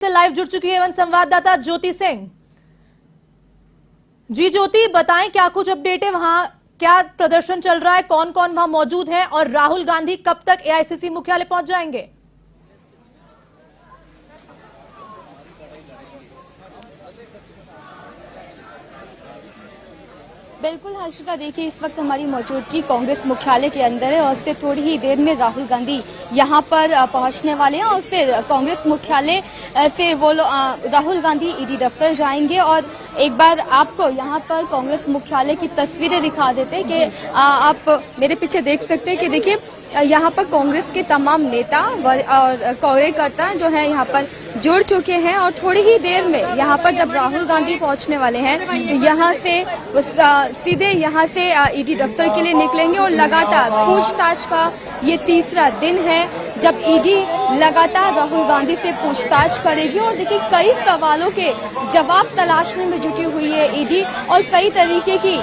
से लाइव जुड़ चुकी है एवं संवाददाता ज्योति सिंह। जी ज्योति, बताएं क्या कुछ अपडेट है, वहां क्या प्रदर्शन चल रहा है, कौन कौन वहां मौजूद है और राहुल गांधी कब तक एआईसीसी मुख्यालय पहुंच जाएंगे? बिल्कुल हर्षिता, देखिए इस वक्त हमारी मौजूदगी कांग्रेस मुख्यालय के अंदर है और इससे थोड़ी ही देर में राहुल गांधी यहां पर पहुंचने वाले हैं और फिर कांग्रेस मुख्यालय से वो राहुल गांधी ईडी दफ्तर जाएंगे। और एक बार आपको यहां पर कांग्रेस मुख्यालय की तस्वीरें दिखा देते हैं कि आप मेरे पीछे देख सकते हैं कि देखिए यहाँ पर कांग्रेस के तमाम नेता और कार्यकर्ता जो है यहाँ पर जुड़ चुके हैं और थोड़ी ही देर में यहाँ पर जब राहुल गांधी पहुंचने वाले हैं तो यहाँ से सीधे यहाँ से ईडी दफ्तर के लिए निकलेंगे और लगातार पूछताछ का ये तीसरा दिन है जब ईडी लगातार राहुल गांधी से पूछताछ करेगी। और देखिए कई सवालों के जवाब तलाशने में जुटी हुई है ईडी और कई तरीके की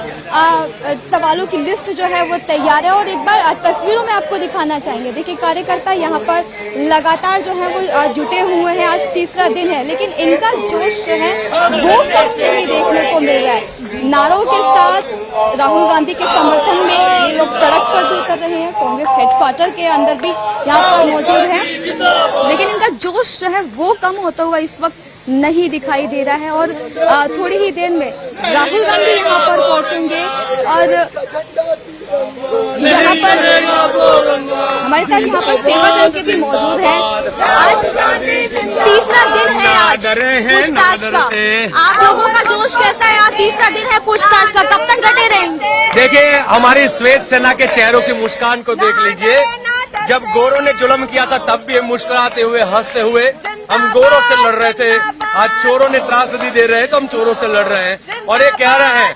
सवालों की लिस्ट जो है वो तैयार है। और एक बार तस्वीरों में आपको दिखाना चाहेंगे, देखिए कार्यकर्ता यहाँ पर लगातार जो है वो जुटे हुए हैं। आज तीसरा दिन है लेकिन इनका जोश जो है वो कब से ही देखने को मिल रहा है। नारों के साथ राहुल गांधी के समर्थन में ये लोग सड़क पर भी उतर रहे हैं, कांग्रेस हेडक्वार्टर के अंदर भी यहाँ पर मौजूद है, लेकिन इनका जोश जो है वो कम होता हुआ इस वक्त नहीं दिखाई दे रहा है। और थोड़ी ही देर में राहुल गांधी यहाँ पर पहुंचेंगे और यहाँ पर हमारे साथ यहाँ पर सेवा दल के भी मौजूद हैं। आज तीसरा दिन है आज पूछताछ का, आप लोगों का जोश कैसा है? आज तीसरा दिन है पूछताछ का, कब तक डटे रहेंगे? देखिए हमारी श्वेत सेना के चेहरों की मुस्कान को देख लीजिए। जब गोरों ने जुल्म किया था तब भी मुस्कुराते हुए हंसते हुए हम गोरों से लड़ रहे थे। आज चोरों ने त्रासदी दे रहे हैं तो हम चोरों से लड़ रहे हैं और ये कह रहे हैं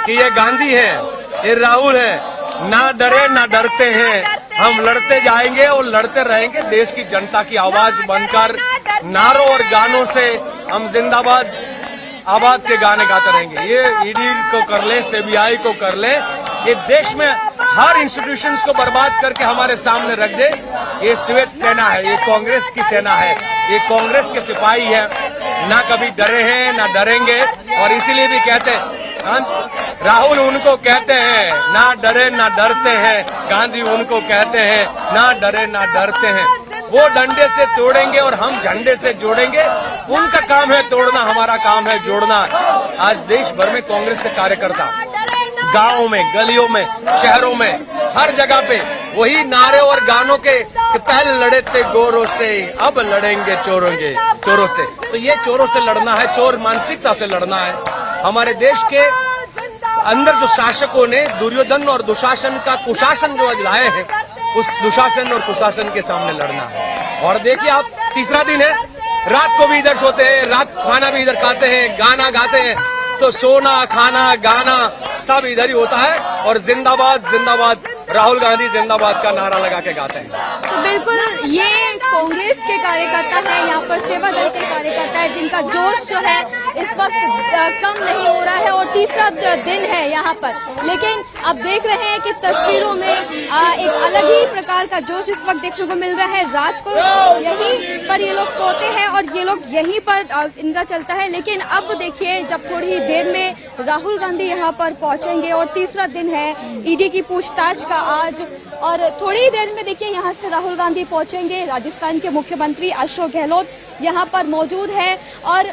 कि ये गांधी है, ये राहुल है, ना डरे ना डरते हैं। हम लड़ते जाएंगे और लड़ते रहेंगे। देश की जनता की आवाज बनकर नारों और गानों से हम जिंदाबाद आबाद के गाने गाते रहेंगे। ये ईडी को कर ले, सीबीआई को कर ले, ये देश में हर इंस्टीट्यूशंस को बर्बाद करके हमारे सामने रख दे। ये श्वेत सेना है, ये कांग्रेस की सेना है, ये कांग्रेस के सिपाही है, ना कभी डरे हैं ना डरेंगे। और इसीलिए भी कहते हैं राहुल उनको कहते हैं ना डरे ना डरते हैं, गांधी उनको कहते हैं ना डरे ना डरते हैं। वो डंडे से तोड़ेंगे और हम झंडे से जोड़ेंगे। उनका काम है तोड़ना, हमारा काम है जोड़ना। आज देश भर में कांग्रेस के कार्यकर्ता गांवों में, गलियों में, शहरों में, हर जगह पे वही नारे और गानों के पहले लड़े थे गोरों से, अब लड़ेंगे चोरों से। तो ये चोरों से लड़ना है, चोर मानसिकता से लड़ना है। हमारे देश के अंदर जो शासकों ने दुर्योधन और दुशासन का कुशासन जो लाए हैं, उस दुशासन और कुशासन के सामने लड़ना है। और देखिए आप तीसरा दिन है, रात को भी इधर सोते हैं, रात खाना भी इधर खाते हैं, गाना गाते हैं। तो सोना खाना गाना सब इधर ही होता है और जिंदाबाद जिंदाबाद राहुल गांधी जिंदाबाद का नारा लगा के गाते हैं। तो बिल्कुल ये कांग्रेस के कार्यकर्ता है, यहाँ पर सेवा दल के कार्यकर्ता है जिनका जोश जो है इस वक्त कम नहीं हो रहा है और तीसरा दिन है यहाँ पर। लेकिन अब देख रहे हैं कि तस्वीरों में एक अलग ही प्रकार का जोश इस वक्त देखने को मिल रहा है। रात को यहीं पर ये लोग सोते हैं और ये लोग यहीं पर इनका चलता है। लेकिन अब देखिए जब थोड़ी ही देर में राहुल गांधी यहाँ पर पहुंचेंगे और तीसरा दिन है ईडी की पूछताछ का आज, और थोड़ी ही देर में देखिए यहाँ से राहुल गांधी पहुंचेंगे। राजस्थान के मुख्यमंत्री अशोक गहलोत यहाँ पर मौजूद है और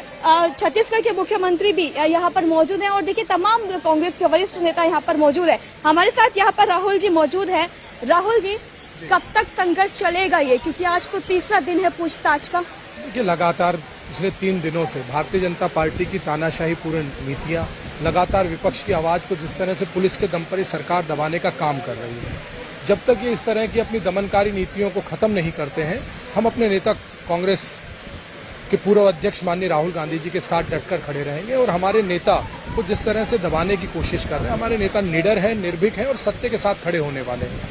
छत्तीसगढ़ के मुख्यमंत्री भी यहाँ पर मौजूद हैं और देखिए तमाम कांग्रेस के वरिष्ठ नेता यहाँ पर मौजूद है। हमारे साथ यहाँ पर राहुल जी मौजूद है। राहुल जी, कब तक संघर्ष चलेगा ये, क्योंकि आज तो तीसरा दिन है पूछताछ का? देखिए लगातार पिछले 3 दिनों से भारतीय जनता पार्टी की तानाशाही पूर्ण नीतियां, लगातार विपक्ष की आवाज को जिस तरह से पुलिस के दम पर ही सरकार दबाने का काम कर रही है, जब तक ये इस तरह की अपनी दमनकारी नीतियों को खत्म नहीं करते हैं, हम अपने नेता कांग्रेस के पूर्व अध्यक्ष माननीय राहुल गांधी जी के साथ डटकर खड़े रहेंगे। और हमारे नेता को जिस तरह से दबाने की कोशिश कर रहे हैं, हमारे नेता निडर हैं, निर्भीक हैं और सत्य के साथ खड़े होने वाले हैं।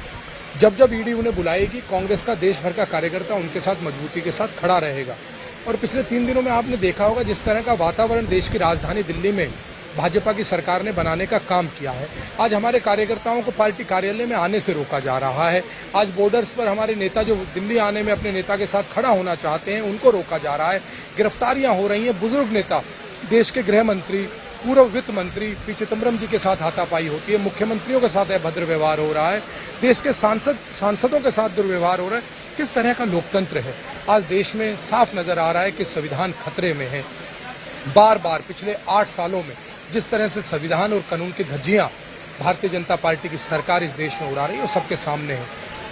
जब जब ईडी उन्हें बुलाएगी, कांग्रेस का देश भर का कार्यकर्ता उनके साथ मजबूती के साथ खड़ा रहेगा। और पिछले 3 दिनों में आपने देखा होगा जिस तरह का वातावरण देश की राजधानी दिल्ली में भाजपा की सरकार ने बनाने का काम किया है। आज हमारे कार्यकर्ताओं को पार्टी कार्यालय में आने से रोका जा रहा है। आज बॉर्डर्स पर हमारे नेता जो दिल्ली आने में अपने नेता के साथ खड़ा होना चाहते हैं उनको रोका जा रहा है। गिरफ्तारियां हो रही हैं। बुजुर्ग नेता, देश के गृह मंत्री, पूर्व वित्त मंत्री पी चिदम्बरम जी के साथ हाथापाई होती है। मुख्यमंत्रियों के साथ अभद्र व्यवहार हो रहा है। देश के सांसदों के साथ दुर्व्यवहार हो रहा है। किस तरह का लोकतंत्र है? आज देश में साफ नजर आ रहा है कि संविधान खतरे में है। बार बार पिछले 8 सालों में जिस तरह से संविधान और कानून की धज्जियां भारतीय जनता पार्टी की सरकार इस देश में उड़ा रही है वो सबके सामने है।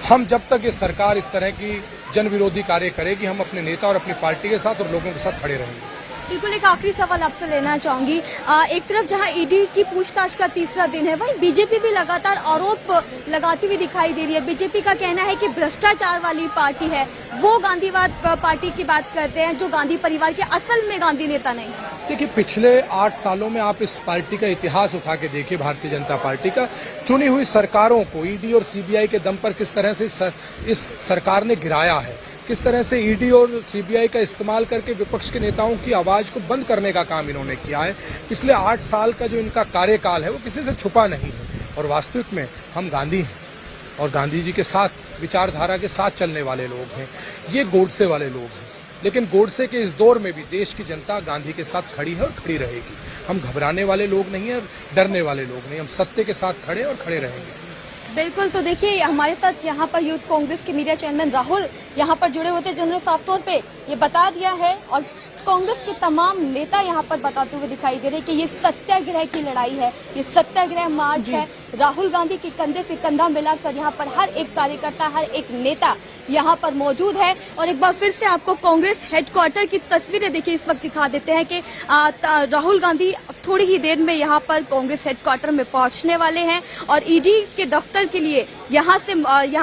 हम जब तक ये सरकार इस तरह की जन विरोधी कार्य करेगी, हम अपने नेता और अपनी पार्टी के साथ और लोगों के साथ खड़े रहेंगे। बिल्कुल, एक आखिरी सवाल आपसे लेना चाहूंगी। एक तरफ जहां ईडी की पूछताछ का तीसरा दिन है, वहीं बीजेपी भी लगातार आरोप लगाती हुई दिखाई दे रही है। बीजेपी का कहना है कि भ्रष्टाचार वाली पार्टी है, वो गांधीवाद पार्टी की बात करते हैं जो गांधी परिवार के असल में गांधी नेता नहीं है। देखिए, पिछले 8 सालों में आप इस पार्टी का इतिहास उठा के देखिए। भारतीय जनता पार्टी का चुनी हुई सरकारों को ईडी और सीबीआई के दम पर किस तरह से इस सरकार ने गिराया है, किस तरह से ईडी और सीबीआई का इस्तेमाल करके विपक्ष के नेताओं की आवाज को बंद करने का काम इन्होंने किया है। पिछले 8 साल का जो इनका कार्यकाल है वो किसी से छुपा नहीं है। और वास्तविक में हम गांधी हैं और गांधी जी के साथ विचारधारा के साथ चलने वाले लोग हैं। ये गोडसे वाले लोग हैं, लेकिन गोडसे के इस दौर में भी देश की जनता गांधी के साथ खड़ी है और खड़ी रहेगी। हम घबराने वाले लोग नहीं हैं, डरने वाले लोग नहीं। हम सत्य के साथ खड़े और खड़े रहेंगे। बिल्कुल, तो देखिए हमारे साथ यहाँ पर यूथ कांग्रेस के मीडिया चेयरमैन राहुल यहाँ पर जुड़े होते, जिन्होंने साफ तौर पे ये बता दिया है और कांग्रेस के तमाम नेता यहाँ पर बताते हुए दिखाई दे रहे हैं कि ये सत्याग्रह की लड़ाई है, ये सत्याग्रह मार्च है। राहुल गांधी के कंधे से कंधा मिलाकर यहाँ पर हर एक कार्यकर्ता, हर एक नेता यहाँ पर मौजूद है। और एक बार फिर से आपको कांग्रेस हेडक्वार्टर की तस्वीरें देखिए इस वक्त दिखा देते हैं कि राहुल गांधी थोड़ी ही देर में यहाँ पर कांग्रेस हेडक्वार्टर में पहुंचने वाले हैं और ईडी के दफ्तर के लिए यहाँ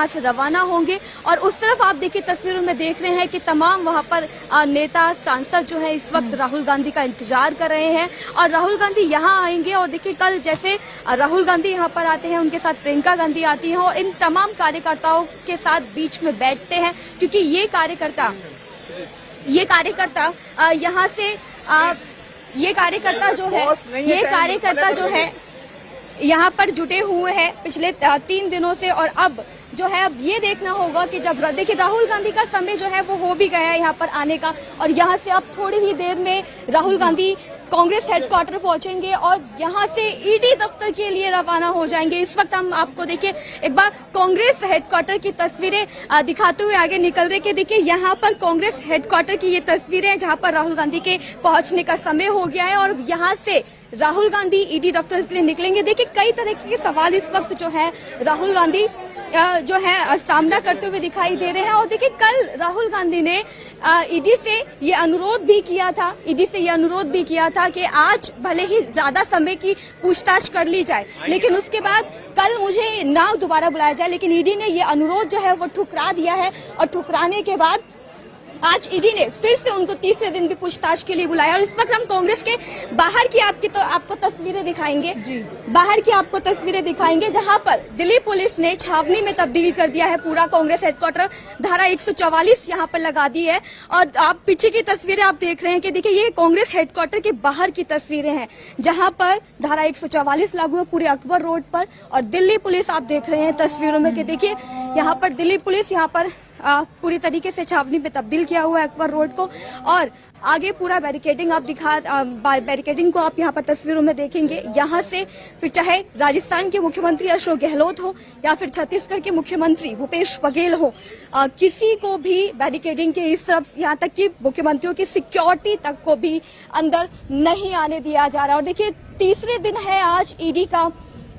से रवाना होंगे। और उस तरफ आप देखिए तस्वीरों में देख रहे हैं कि तमाम वहाँ पर नेता, सांसद जो है इस वक्त राहुल गांधी का इंतजार कर रहे हैं और राहुल गांधी यहाँ आएंगे। और देखिए कल जैसे राहुल गांधी यहाँ पर आते हैं, उनके साथ प्रियंका गांधी आती हैं और इन तमाम कार्यकर्ताओं के साथ बीच में बैठते हैं, क्योंकि ये कार्यकर्ता यहाँ से ये कार्यकर्ता जो है यहाँ पर जुटे हुए हैं पिछले 3 दिनों से। और अब जो है अब ये देखना होगा कि जब देखिए राहुल गांधी का समय जो है वो हो भी गया है यहाँ पर आने का और यहाँ से अब थोड़ी ही देर में राहुल गांधी कांग्रेस हेडक्वार्टर पहुंचेंगे और यहाँ से ईडी दफ्तर के लिए रवाना हो जाएंगे। इस वक्त हम आपको देखिए एक बार कांग्रेस हेडक्वार्टर की तस्वीरें दिखाते हुए आगे निकल रहे कि देखिए यहाँ पर कांग्रेस हेडक्वार्टर की ये तस्वीरें हैं जहाँ पर राहुल गांधी के पहुंचने का समय हो गया है और यहाँ से राहुल गांधी ईडी दफ्तर के लिए निकलेंगे। देखिए कई तरह के सवाल इस वक्त जो है राहुल गांधी जो है सामना करते हुए दिखाई दे रहे हैं। और देखिए कल राहुल गांधी ने ईडी से ये अनुरोध भी किया था कि आज भले ही ज्यादा समय की पूछताछ कर ली जाए, लेकिन उसके बाद कल मुझे ना दोबारा बुलाया जाए। लेकिन ईडी ने ये अनुरोध जो है वो ठुकरा दिया है और ठुकराने के बाद आज ईडी ने फिर से उनको तीसरे दिन भी पूछताछ के लिए बुलाया। और इस वक्त हम कांग्रेस के बाहर की आपको तस्वीरें दिखाएंगे जहां पर दिल्ली पुलिस ने छावनी में तब्दील कर दिया है पूरा कांग्रेस हेडक्वार्टर। धारा 144 यहां पर लगा दी है और आप पीछे की तस्वीरें आप देख रहे हैं कि देखिए ये कांग्रेस हेडक्वार्टर के बाहर की तस्वीरें हैं जहां पर धारा 144 लागू है पूरे अकबर रोड पर। और दिल्ली पुलिस आप देख रहे हैं तस्वीरों में कि देखिए यहाँ पर दिल्ली पुलिस यहाँ पर पूरी तरीके से छावनी में तब्दील किया हुआ है अकबर रोड को। और आगे पूरा बैरिकेडिंग बैरिकेडिंग को आप यहाँ पर तस्वीरों में देखेंगे। यहाँ से फिर चाहे राजस्थान के मुख्यमंत्री अशोक गहलोत हो या फिर छत्तीसगढ़ के मुख्यमंत्री भूपेश बघेल हो, किसी को भी बैरिकेडिंग के इस तरफ यहाँ तक कि मुख्यमंत्रियों की सिक्योरिटी तक को भी अंदर नहीं आने दिया जा रहा। और देखिए तीसरे दिन है आज ईडी का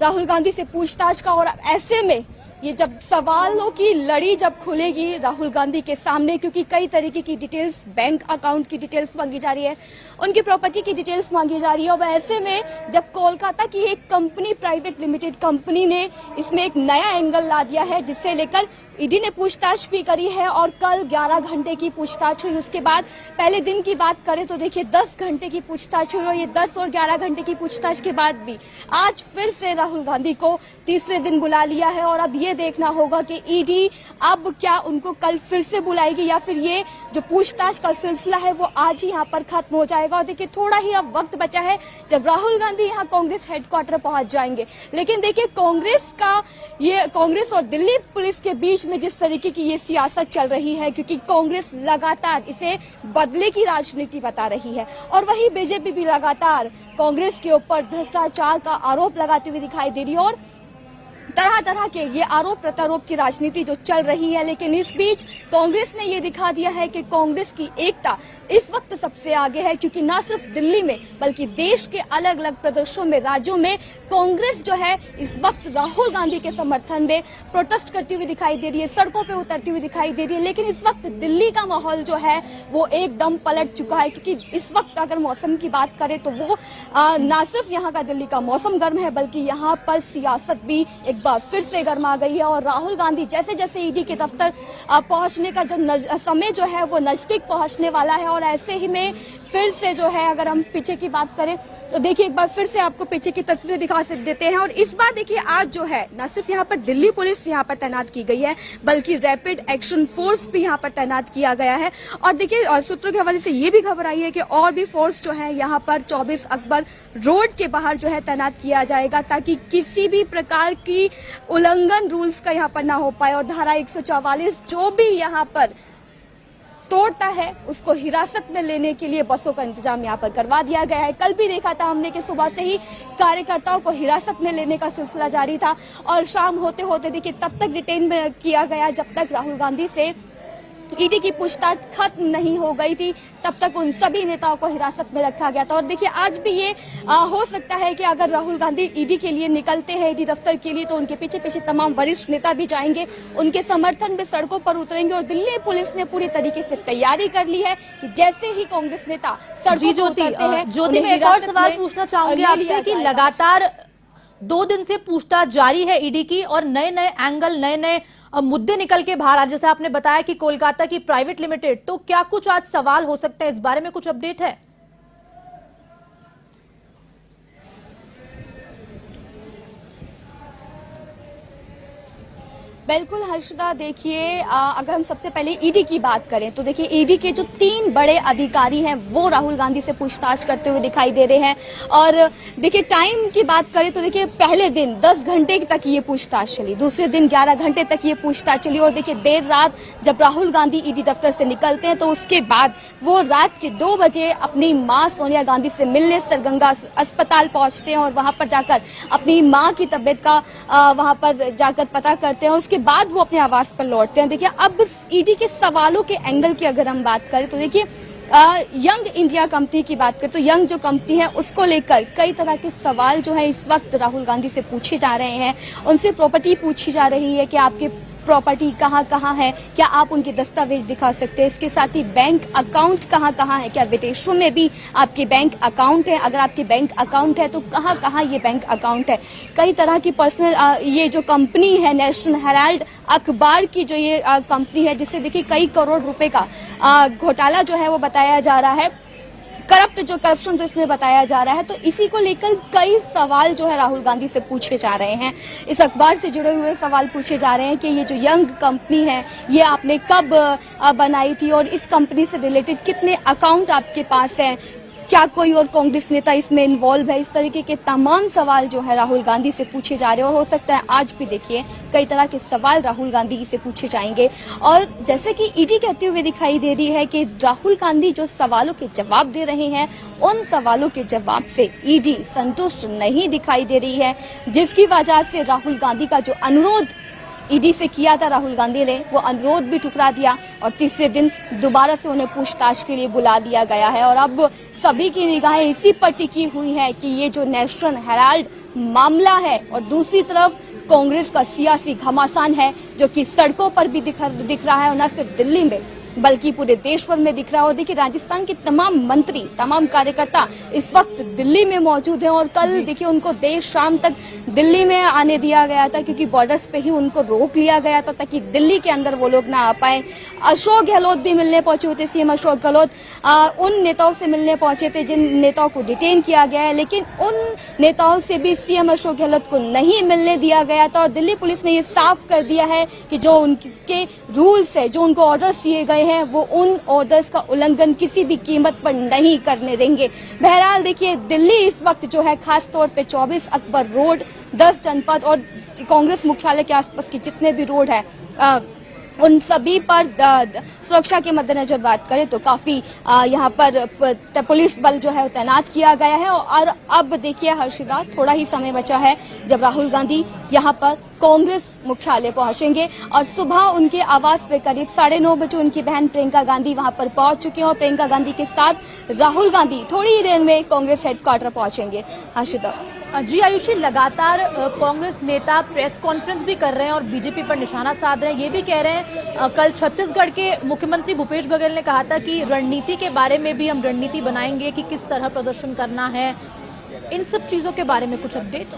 राहुल गांधी से पूछताछ का और ऐसे में ये जब सवालों की लड़ी जब खुलेगी राहुल गांधी के सामने, क्योंकि कई तरीके की डिटेल्स, बैंक अकाउंट की डिटेल्स मांगी जा रही है, उनकी प्रॉपर्टी की डिटेल्स मांगी जा रही है। और ऐसे में जब कोलकाता की एक कंपनी, प्राइवेट लिमिटेड कंपनी ने इसमें एक नया एंगल ला दिया है जिससे लेकर ईडी ने पूछताछ भी करी है और कल 11 घंटे की पूछताछ हुई। उसके बाद पहले दिन की बात करें तो देखिए 10 घंटे की पूछताछ हुई और ये 10 और 11 घंटे की पूछताछ के बाद भी आज फिर से राहुल गांधी को तीसरे दिन बुला लिया है। और अब ये देखना होगा कि ईडी अब क्या उनको कल फिर से बुलाएगी या फिर ये जो पूछताछ का सिलसिला है वो आज ही यहाँ पर खत्म हो जाएगा। और देखिए थोड़ा ही अब वक्त बचा है जब राहुल गांधी यहाँ कांग्रेस हेडक्वार्टर पहुंच जाएंगे। लेकिन देखिए कांग्रेस और दिल्ली पुलिस के बीच में जिस तरीके की ये सियासत चल रही है, क्योंकि कांग्रेस लगातार इसे बदले की राजनीति बता रही है और वही बीजेपी भी लगातार कांग्रेस के ऊपर भ्रष्टाचार का आरोप लगाते हुए दिखाई दे रही है और तरह तरह के ये आरोप प्रत्यारोप की राजनीति जो चल रही है। लेकिन इस बीच कांग्रेस ने ये दिखा दिया है कि कांग्रेस की एकता इस वक्त सबसे आगे है, क्योंकि न सिर्फ दिल्ली में बल्कि देश के अलग अलग प्रदेशों में, राज्यों में कांग्रेस जो है इस वक्त राहुल गांधी के समर्थन में प्रोटेस्ट करती हुई दिखाई दे रही है, सड़कों पे उतरती हुई दिखाई दे रही है। लेकिन इस वक्त दिल्ली का माहौल जो है वो एकदम पलट चुका है, क्योंकि इस वक्त अगर मौसम की बात करें तो वो न सिर्फ यहाँ का दिल्ली का मौसम गर्म है बल्कि यहाँ पर सियासत भी एक बार फिर से गर्मा गई है। और राहुल गांधी जैसे जैसे ईडी के दफ्तर पहुंचने का जब समय जो है वो नजदीक पहुंचने वाला है और ऐसे ही में फिर से जो है अगर हम पीछे की बात करें तो देखिए एक बार फिर से आपको पीछे की तस्वीरें दिखा देते हैं। और इस बार देखिए आज जो है न सिर्फ यहाँ पर दिल्ली पुलिस यहाँ पर तैनात की गई है बल्कि रैपिड एक्शन फोर्स भी यहाँ पर तैनात किया गया है। और देखिए सूत्रों के हवाले से ये भी खबर आई है कि और भी फोर्स जो है यहाँ पर 24 अकबर रोड के बाहर जो है तैनात किया जाएगा, ताकि किसी भी प्रकार की उल्लंघन रूल्स का यहाँ पर ना हो पाए। और धारा 144 जो भी यहाँ पर तोड़ता है उसको हिरासत में लेने के लिए बसों का इंतजाम यहाँ पर करवा दिया गया है। कल भी देखा था हमने कि सुबह से ही कार्यकर्ताओं को हिरासत में लेने का सिलसिला जारी था और शाम होते होते देखिए तब तक डिटेन में किया गया जब तक राहुल गांधी से ईडी की पूछताछ खत्म नहीं हो गई थी, तब तक उन सभी नेताओं को हिरासत में रखा गया था। और देखिए आज भी ये हो सकता है कि अगर राहुल गांधी ईडी के लिए निकलते हैं, ईडी दफ्तर के लिए, तो उनके पीछे पीछे तमाम वरिष्ठ नेता भी जाएंगे, उनके समर्थन में सड़कों पर उतरेंगे। और दिल्ली पुलिस ने पूरी तरीके से तैयारी कर ली है कि जैसे ही कांग्रेस नेता सड़कों पर उतरते हैं। ज्योति, मैं एक और सवाल पूछना चाहूंगी आपसे कि लगातार 2 दिन से पूछताछ जारी है ईडी की और नए नए एंगल, नए नए मुद्दे निकल के बाहर आ, जैसे आपने बताया कि कोलकाता की प्राइवेट लिमिटेड, तो क्या कुछ आज सवाल हो सकते हैं, इस बारे में कुछ अपडेट है? बिल्कुल हर्षदा, देखिए अगर हम सबसे पहले ईडी की बात करें तो देखिए ईडी के जो 3 बड़े अधिकारी हैं वो राहुल गांधी से पूछताछ करते हुए दिखाई दे रहे हैं। और देखिए टाइम की बात करें तो देखिए पहले दिन 10 घंटे तक ये पूछताछ चली, दूसरे दिन 11 घंटे तक ये पूछताछ चली और देखिए देर रात जब राहुल गांधी ईडी दफ्तर से निकलते हैं तो उसके बाद वो रात के 2 बजे अपनी मां सोनिया गांधी से मिलने सरगंगा अस्पताल पहुंचते हैं और वहां पर जाकर अपनी मां की तबियत का वहां पर जाकर पता करते हैं। उसके बाद वो अपने आवास पर लौटते हैं। देखिए अब ईडी के सवालों के एंगल की अगर हम बात करें तो देखिए यंग इंडिया कंपनी की बात करें तो यंग जो कंपनी है उसको लेकर कई तरह के सवाल जो है इस वक्त राहुल गांधी से पूछे जा रहे हैं। उनसे प्रॉपर्टी पूछी जा रही है कि आपके प्रॉपर्टी कहाँ कहाँ है, क्या आप उनके दस्तावेज दिखा सकते हैं, इसके साथ ही बैंक अकाउंट कहाँ कहाँ है, क्या विदेशों में भी आपके बैंक अकाउंट है, अगर आपके बैंक अकाउंट है तो कहाँ कहाँ ये बैंक अकाउंट है। कई तरह की पर्सनल ये जो कंपनी है नेशनल हेराल्ड अखबार की जो ये कंपनी है जिससे देखिए कई करोड़ रुपए का घोटाला जो है वो बताया जा रहा है, करप्शन जो इसमें बताया जा रहा है। तो इसी को लेकर कई सवाल जो है राहुल गांधी से पूछे जा रहे हैं। इस अखबार से जुड़े हुए सवाल पूछे जा रहे हैं कि ये जो यंग कंपनी है ये आपने कब बनाई थी और इस कंपनी से रिलेटेड कितने अकाउंट आपके पास हैं, क्या कोई और कांग्रेस नेता इसमें इन्वॉल्व है। इस तरीके के तमाम सवाल जो है राहुल गांधी से पूछे जा रहे हैं और हो सकता है आज भी देखिए कई तरह के सवाल राहुल गांधी से पूछे जाएंगे। और जैसे कि ईडी कहते हुए दिखाई दे रही है कि राहुल गांधी जो सवालों के जवाब दे रहे हैं उन सवालों के जवाब से ईडी संतुष्ट नहीं दिखाई दे रही है, जिसकी वजह से राहुल गांधी का जो अनुरोध ईडी से किया था राहुल गांधी ने वो अनुरोध भी ठुकरा दिया और तीसरे दिन दोबारा से उन्हें पूछताछ के लिए बुला दिया गया है। और अब सभी की निगाहें इसी पर टिकी हुई है कि ये जो नेशनल हेराल्ड मामला है और दूसरी तरफ कांग्रेस का सियासी घमासान है जो कि सड़कों पर भी दिख रहा है और न सिर्फ दिल्ली में बल्कि पूरे देश भर में दिख रहा हो। देखिए राजस्थान के तमाम मंत्री, तमाम कार्यकर्ता इस वक्त दिल्ली में मौजूद हैं और कल देखिए उनको देर शाम तक दिल्ली में आने दिया गया था, क्योंकि बॉर्डर्स पे ही उनको रोक लिया गया था ताकि दिल्ली के अंदर वो लोग ना आ पाए। अशोक गहलोत भी मिलने पहुंचे हुए थे। सीएम अशोक गहलोत उन नेताओं से मिलने पहुंचे थे जिन नेताओं को डिटेन किया गया है, लेकिन उन नेताओं से भी सीएम अशोक गहलोत को नहीं मिलने दिया गया था। और दिल्ली पुलिस ने ये साफ कर दिया है कि जो उनके रूल्स है, जो उनको ऑर्डर्स दिए गए हैं, वो उन ऑर्डर्स का उल्लंघन किसी भी कीमत पर नहीं करने देंगे। बहरहाल देखिए दिल्ली इस वक्त जो है खास तौर पे 24 अकबर रोड, 10 जनपद और कांग्रेस मुख्यालय के आसपास के जितने भी रोड है उन सभी पर सुरक्षा के मद्देनजर बात करें तो काफी यहाँ पर पुलिस बल जो है तैनात किया गया है। और अब देखिए हर्षिदा, थोड़ा ही समय बचा है जब राहुल गांधी यहाँ पर कांग्रेस मुख्यालय पहुंचेंगे और सुबह उनके आवास पे करीब 9:30 बजे उनकी बहन प्रियंका गांधी वहां पर पहुंच चुके हैं और प्रियंका गांधी के साथ राहुल गांधी थोड़ी ही देर में कांग्रेस हेडक्वार्टर पहुंचेंगे। हर्षिदा जी आयुषी, लगातार कांग्रेस नेता प्रेस कॉन्फ्रेंस भी कर रहे हैं और बीजेपी पर निशाना साध रहे हैं। ये भी कह रहे हैं, कल छत्तीसगढ़ के मुख्यमंत्री भूपेश बघेल ने कहा था कि रणनीति के बारे में भी हम रणनीति बनाएंगे कि किस तरह प्रदर्शन करना है। इन सब चीजों के बारे में कुछ अपडेट?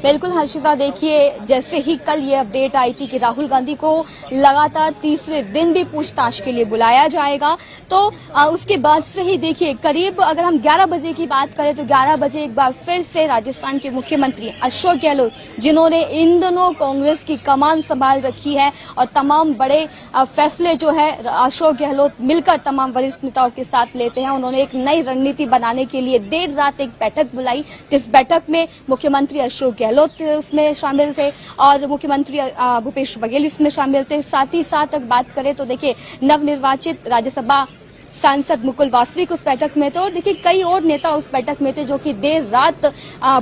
बिल्कुल हर्षिता, देखिए जैसे ही कल ये अपडेट आई थी कि राहुल गांधी को लगातार तीसरे दिन भी पूछताछ के लिए बुलाया जाएगा, तो उसके बाद से ही देखिए करीब अगर हम 11 बजे की बात करें तो 11 बजे एक बार फिर से राजस्थान के मुख्यमंत्री अशोक गहलोत, जिन्होंने इन दोनों कांग्रेस की कमान संभाल रखी है और तमाम बड़े फैसले जो है अशोक गहलोत मिलकर तमाम वरिष्ठ नेताओं के साथ लेते हैं, उन्होंने एक नई रणनीति बनाने के लिए देर रात एक बैठक बुलाई, जिस बैठक में मुख्यमंत्री अशोक गहलोत उसमें शामिल थे और मुख्यमंत्री भूपेश बघेल इसमें शामिल थे। साथ ही साथ अगर बात करें तो देखिए नवनिर्वाचित राज्यसभा सांसद मुकुल वासनिक उस बैठक में थे और देखिए कई और नेता उस बैठक में थे, जो कि देर रात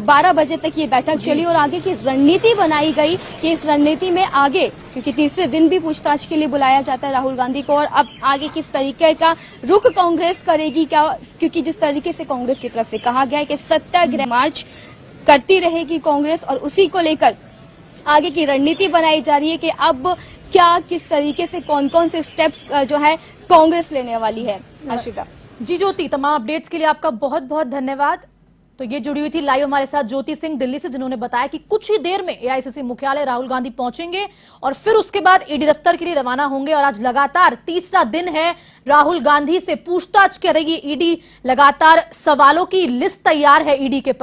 12 बजे तक ये बैठक चली और आगे की रणनीति बनाई गई कि इस रणनीति में आगे, क्योंकि तीसरे दिन भी पूछताछ के लिए बुलाया जाता है राहुल गांधी को, और अब आगे किस तरीके का रुख कांग्रेस करेगी क्या, क्योंकि जिस तरीके से कांग्रेस की तरफ से कहा गया है कि सत्याग्रह मार्च करती रहेगी कांग्रेस और उसी को लेकर आगे की रणनीति बनाई जा रही है कि अब क्या, किस तरीके से कौन कौन से स्टेप्स जो है कांग्रेस लेने वाली है। हर्षिता जी ज्योति, तमाम अपडेट्स के लिए आपका बहुत बहुत धन्यवाद। तो ये जुड़ी हुई थी लाइव हमारे साथ ज्योति सिंह दिल्ली से, जिन्होंने बताया कि कुछ ही देर में एआईसीसी मुख्यालय राहुल गांधी पहुंचेंगे और फिर उसके बाद ईडी दफ्तर के लिए रवाना होंगे। और आज लगातार तीसरा दिन है, राहुल गांधी से पूछताछ करेगी ईडी। लगातार सवालों की लिस्ट तैयार है ईडी के पास।